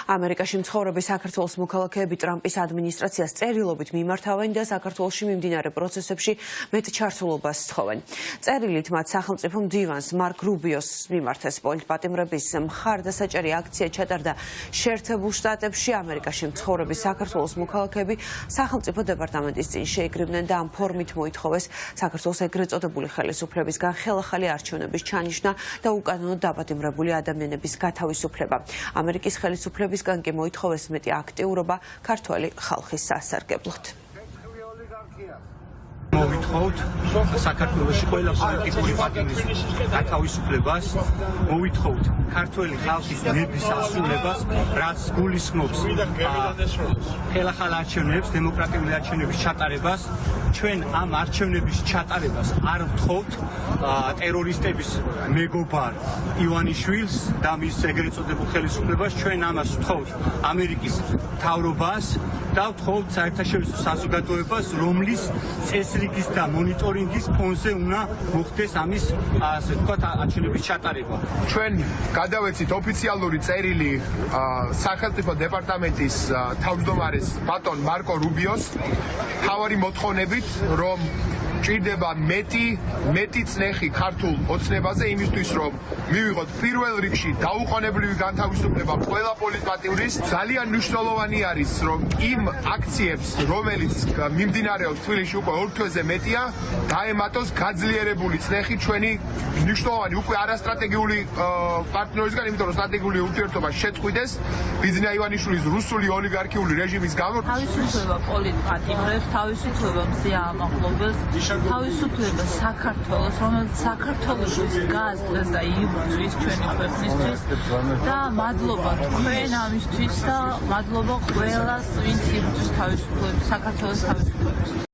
ამერიკაში მცხოვრები საქართველოს მოქალაქეები ტრამპის ადმინისტრაციას წერილობით მიმართავენ და საქართველოში მიმდინარე პროცესებში მეტ ჩართულობას სთხოვენ. წერილით მათ სახელმწიფო მდივანს მარკ რუბიოს მიმართეს პოლიტპატიმრების მხარდასაჭერი აქცია ჩატარდა შეერთებულ შტატებში. ამერიკაში მცხოვრები საქართველოს მოქალაქეები სახელმწიფო დეპარტამენტის წინ შეიკრიბნენ და ამ ფორმით მოითხოვეს საქართველოს ეგრეთ წოდებული ხელისუფლებისგან ხელახალი არჩევნების ჩანიშვნა და უკანონოდ დაპატიმრებული ადამიანების გათავისუფლება. ამერიკის ხელისუფლებისგან კი მოითხოვეს მეტი აქტიურობა ქართველი ხალხის სასარგებლოდ. მოვითხოვთ საქართველოში ყველა პოლიტიკური პარტიის გათავისუფლებას, მოვითხოვთ ქართველი ხალხის ნების ასრულებას, რაც გულისხმობს ხელახალ არჩევნებს, დემოკრატიული არჩევნების ჩატარებას. ჩვენ ამ არჩევნების ჩატარებას არ ვთხოვთ ტერორისტების მეგობარ ივანიშვილს და მის ეგრეთ წოდებულ ხელისუფლებას. ჩვენ ამას ვთხოვთ ამერიკის მთავრობას და ვთხოვთ საერთაშორისო საზოგადოებას, რომლის წესრიგის და მონიტორინგის ფონზე უნდა მოხდეს ამის ასე ვთქვათ არჩევნების ჩატარება. ჩვენ გადავეცით ოფიციალური წერილი სახელმწიფო დეპარტამენტის თავმჯდომარეს ბატონ მარკო რუბიოს თავარი მოთხოვნებით, რომ ჭირდება მეტი წნეხი ქართულ ოცნებაზე იმისთვის, რომ მივიღოთ პირველ რიგში დაუყოვნებლივი განთავისუფლება ყველა პოლიტპატიმრის. ძალიან მნიშვნელოვანი არის, რომ იმ აქციებს, რომელიც მიმდინარეობს თბილისში უკვე 2 თვეზე მეტია, დაემატოს გაძლიერებული წნეხი ჩვენი მნიშვნელოვანი უკვე არასტრატეგიული პარტნიორისგან, იმიტომ რომ სტრატეგიული ურთიერთობა შეწყვიტეს ბიზნია ივანიშვილის რუსული ოლიგარქიული რეჟიმის გამო. თავისუფლება პოლიტპატიმრებს, თავისუფლება მზია ამაღლობელს, თავისუფლება საქართველოს, რომელიც საქართველოს დგას დღეს და იბრძვის ჩვენი ქვეყნისთვის და მადლობა თქვენ ამისთვის და მადლობა ყველას, ვინც იბრძვის თავისუფლების საქართველოს თავისუფლებას.